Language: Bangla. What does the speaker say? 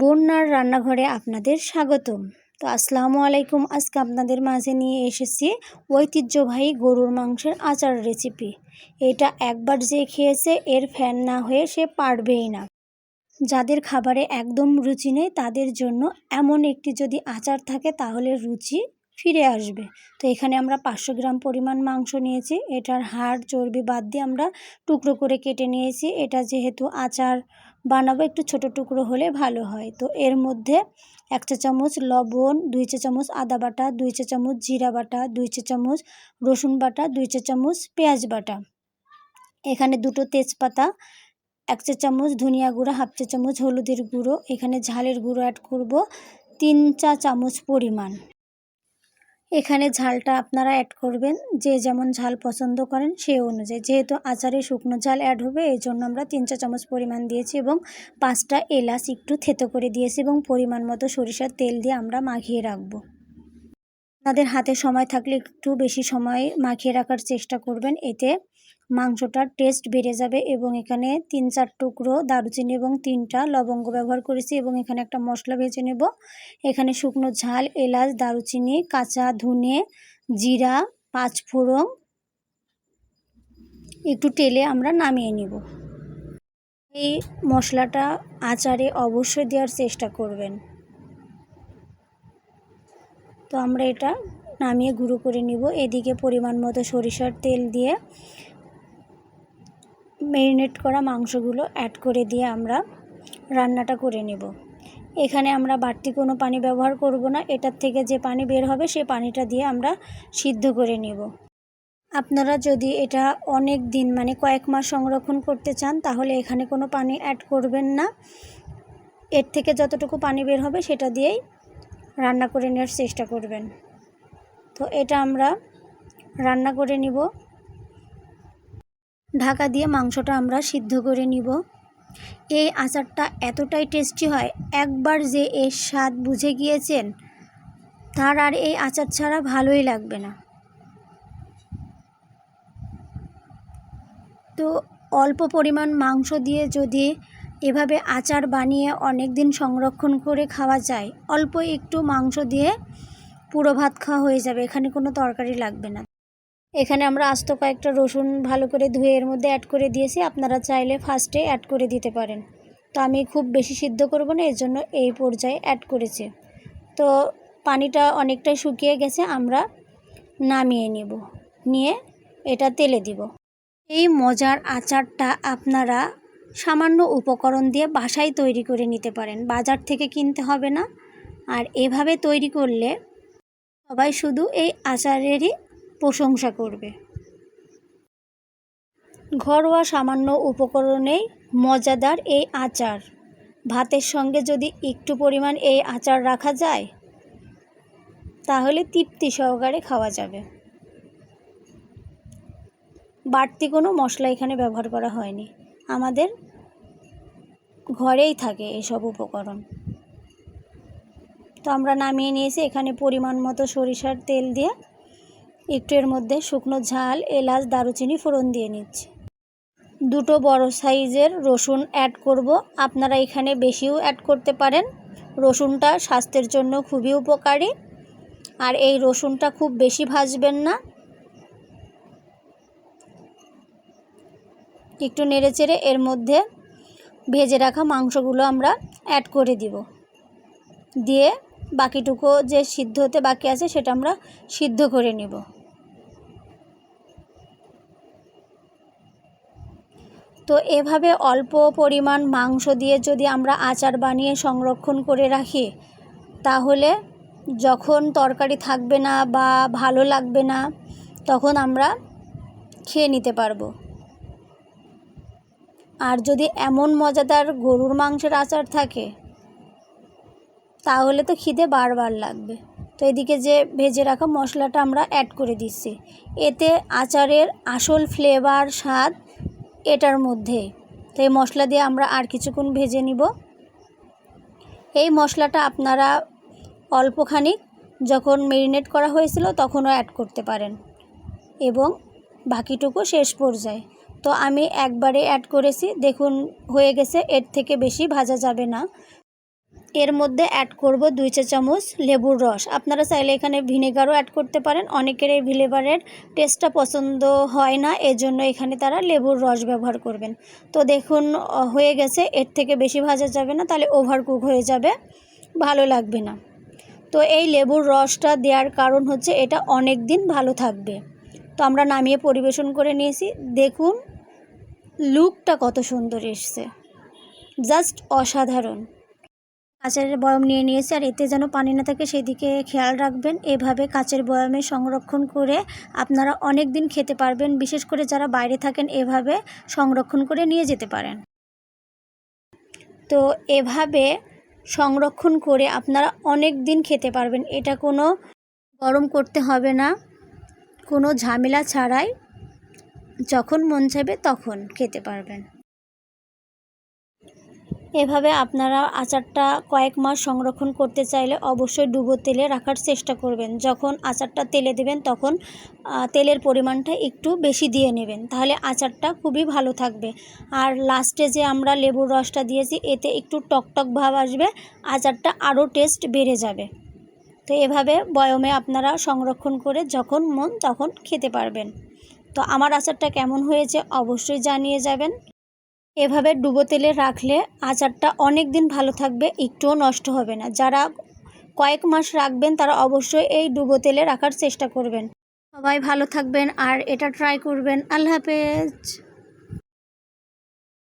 বন্যার রান্নাঘরে আপনাদের স্বাগতম। তো আসসালামু আলাইকুম। আজকে আপনাদের মাঝে নিয়ে এসেছি ঐতিহ্যবাহী গরুর মাংসের আচার রেসিপি। এটা একবার যে খেয়েছে এর ফ্যান না হয়ে সে পারবেই না। যাদের খাবারে একদম রুচি নেই তাদের জন্য এমন একটি যদি আচার থাকে তাহলে রুচি ফিরে আসবে। তো এখানে আমরা 500 গ্রাম পরিমাণ মাংস নিয়েছি। এটার হাড় চর্বি বাদ দিয়ে আমরা টুকরো করে কেটে নিয়েছি। এটা যেহেতু আচার বানাবো একটু ছোট টুকরো হলে ভালো হয়। তো এর মধ্যে 1 চা চামচ লবণ, 2 চা চামচ আদা বাটা, 2 চা চামচ জিরা বাটা, 2 চা চামচ রসুন বাটা, 2 চা চামচ পেঁয়াজ বাটা, এখানে 2টো তেজপাতা, 1 চা চামচ ধনিয়া গুঁড়ো, 1/2 চা চামচ হলুদের গুঁড়ো, এখানে ঝালের গুঁড়ো অ্যাড করব 3 চা চামচ পরিমাণ। এখানে ঝালটা আপনারা অ্যাড করবেন যে যেমন ঝাল পছন্দ করেন সেই অনুযায়ী। যেহেতু আচারে শুকনো ঝাল অ্যাড হবে এই জন্য আমরা 3 চা চামচ পরিমাণ দিয়েছি এবং 5টা এলাচ একটু থেতো করে দিয়েছি এবং পরিমাণ মতো সরিষার তেল দিয়ে আমরা মাখিয়ে রাখবো। আপনাদের হাতে সময় থাকলে একটু বেশি সময় মাখিয়ে রাখার চেষ্টা করবেন, এতে মাংসটার টেস্ট বেড়ে যাবে। এবং এখানে 3-4 টুকরো দারুচিনি এবং 3টা লবঙ্গ ব্যবহার করেছি এবং এখানে একটা মশলা ভেজে নেব। এখানে শুকনো ঝাল, এলাচ, দারুচিনি, কাঁচা ধনে, জিরা, 5 ফোড়ন একটু তেলে আমরা নামিয়ে নিব। এই মশলাটা আচারে অবশ্যই দেওয়ার চেষ্টা করবেন। তো আমরা এটা নামিয়ে গুঁড়ো করে নিব। এদিকে পরিমাণ মতো সরিষার তেল দিয়ে ম্যারিনেট করা মাংসগুলো অ্যাড করে দিয়ে আমরা রান্নাটা করে নেব। এখানে আমরা বাড়তি কোনো পানি ব্যবহার করব না, এটার থেকে যে পানি বের হবে সে পানিটা দিয়ে আমরা সিদ্ধ করে নেব। আপনারা যদি এটা অনেক দিন মানে কয়েক মাস সংরক্ষণ করতে চান তাহলে এখানে কোনো পানি অ্যাড করবেন না। এর থেকে যতটুকু পানি বের হবে সেটা দিয়েই রান্না করে নেওয়ার চেষ্টা করবেন। তো এটা আমরা রান্না করে নিব। ঢাকা দিয়ে মাংসটা আমরা সিদ্ধ করে নিব। এই আচারটা এতটাই টেস্টি হয়, একবার যে এর স্বাদ বুঝে গিয়েছেন তার আর এই আচার ছাড়া ভালোই লাগবে না। তো অল্প পরিমাণ মাংস দিয়ে যদি এভাবে আচার বানিয়ে অনেক দিন সংরক্ষণ করে খাওয়া যায়, অল্প একটু মাংস দিয়ে পুরো ভাত খাওয়া হয়ে যাবে, এখানে কোনো তরকারি লাগবে না। এখানে আমরা আস্ত কয়েকটা রসুন ভালো করে ধুয়ে এর মধ্যে অ্যাড করে দিয়েছি, আপনারা চাইলে ফার্স্টে অ্যাড করে দিতে পারেন। তো আমি খুব বেশি সিদ্ধ করব না, এর জন্য এই পর্যায়ে অ্যাড করেছি। তো পানিটা অনেকটাই শুকিয়ে গেছে, আমরা নামিয়ে নিয়ে এটা তেলে দিব। এই মজার আচারটা আপনারা সামান্য উপকরণ দিয়ে বাসায় তৈরি করে নিতে পারেন, বাজার থেকে কিনতে হবে না। আর এভাবে তৈরি করলে সবাই শুধু এই আচারেরই প্রশংসা করবে। ঘরোয়া সামান্য উপকরণেই মজাদার এই আচার, ভাতের সঙ্গে যদি একটু পরিমাণ এই আচার রাখা যায় তাহলে তৃপ্তি সহকারে খাওয়া যাবে। বাড়তি কোনো মশলা এখানে ব্যবহার করা হয়নি, আমাদের ঘরেই থাকে এসব উপকরণ। তো আমরা নামিয়ে নিয়েছি। এখানে পরিমাণ মতো সরিষার তেল দিয়ে একটু এর মধ্যে শুকনো ঝাল, এলাচ, দারুচিনি ফোড়ন দিয়ে নিচ্ছি। 2টো বড় সাইজের রসুন অ্যাড করব, আপনারা এখানে বেশিও অ্যাড করতে পারেন। রসুনটা স্বাস্থ্যের জন্য খুবই উপকারী। আর এই রসুনটা খুব বেশি ভাজবেন না, একটু নেড়েচেড়ে এর মধ্যে ভেজে রাখা মাংসগুলো আমরা অ্যাড করে দিব। দিয়ে বাকিটুকু যে সিদ্ধ হতে বাকি আছে সেটা আমরা সিদ্ধ করে নেব। তো এভাবে অল্প পরিমাণ মাংস দিয়ে যদি আমরা আচার বানিয়ে সংরক্ষণ করে রাখি তাহলে যখন তরকারি থাকবে না বা ভালো লাগবে না তখন আমরা খেয়ে নিতে পারবো। আর যদি এমন মজাদার গরুর মাংসের আচার থাকে তাহলে তো খিদে বারবার লাগবে। তো এদিকে যে ভেজে রাখা মশলাটা আমরা অ্যাড করে দিচ্ছি, এতে আচারের আসল ফ্লেভার স্বাদ এটার মধ্যে। তো এই মশলা দিয়ে আমরা আর কিছুক্ষণ ভেজে নিব। এই মশলাটা আপনারা অল্পখানি যখন ম্যারিনেট করা হয়েছিল তখনও অ্যাড করতে পারেন এবং বাকিটুকু শেষ পর্যায়ে। তো আমি একবারে অ্যাড করেছি, দেখুন হয়ে গেছে, এর থেকে বেশি ভাজা যাবে না। এর মধ্যে অ্যাড করব 2 চা চামচ লেবুর রস। আপনারা চাইলে এখানে ভিনেগারও অ্যাড করতে পারেন। অনেকের এই ভিনেগারের টেস্টটা পছন্দ হয় না, এজন্য এখানে তারা লেবুর রস ব্যবহার করবেন। তো দেখুন হয়ে গেছে। এর থেকে বেশি ভাজা যাবে না, তাহলে ওভারকুক হয়ে যাবে, ভালো লাগবে না। তো এই লেবুর রসটা দেওয়ার কারণ হচ্ছে এটা অনেক দিন ভালো থাকবে। তো আমরা নামিয়ে পরিবেশন করে নিয়েছি। দেখুন লুকটা কত সুন্দর এসছে, জাস্ট অসাধারণ। কাচের বয়ম নিয়ে নিয়েছি, আর এতে যেন পানি না থাকে সেদিকে খেয়াল রাখবেন। এভাবে কাচের বয়মে সংরক্ষণ করে আপনারা অনেক দিন খেতে পারবেন। বিশেষ করে যারা বাইরে থাকেন এভাবে সংরক্ষণ করে নিয়ে যেতে পারেন। তো এভাবে সংরক্ষণ করে আপনারা অনেক দিন খেতে পারবেন। এটা কোনো গরম করতে হবে না, কোনো ঝামেলা ছাড়াই যখন মন চাইবে তখন খেতে পারবেন। এভাবে আপনারা আচারটা কয়েক মাস সংরক্ষণ করতে চাইলে অবশ্যই ডুবো তেলে রাখার চেষ্টা করবেন। যখন আচারটা তেলে দেবেন তখন তেলের পরিমাণটা একটু বেশি দিয়ে নেবেন, তাহলে আচারটা খুবই ভালো থাকবে। আর লাস্টে যে আমরা লেবুর রসটা দিয়েছি এতে একটু টকটক ভাব আসবে, আচারটা আরও টেস্ট বেড়ে যাবে। তো এভাবে বয়মে আপনারা সংরক্ষণ করে যখন মন তখন খেতে পারবেন। তো আমার আচারটা কেমন হয়েছে অবশ্যই জানিয়ে যাবেন। এভাবে ডুবো তেলে রাখলে আচারটা অনেক দিন ভালো থাকবে, একটুও নষ্ট হবে না। যারা কয়েক মাস রাখবেন তারা অবশ্যই এই ডুবো তেলে রাখার চেষ্টা করবেন। সবাই ভালো থাকবেন আর এটা ট্রাই করবেন। আল্লাহ হাফেজ।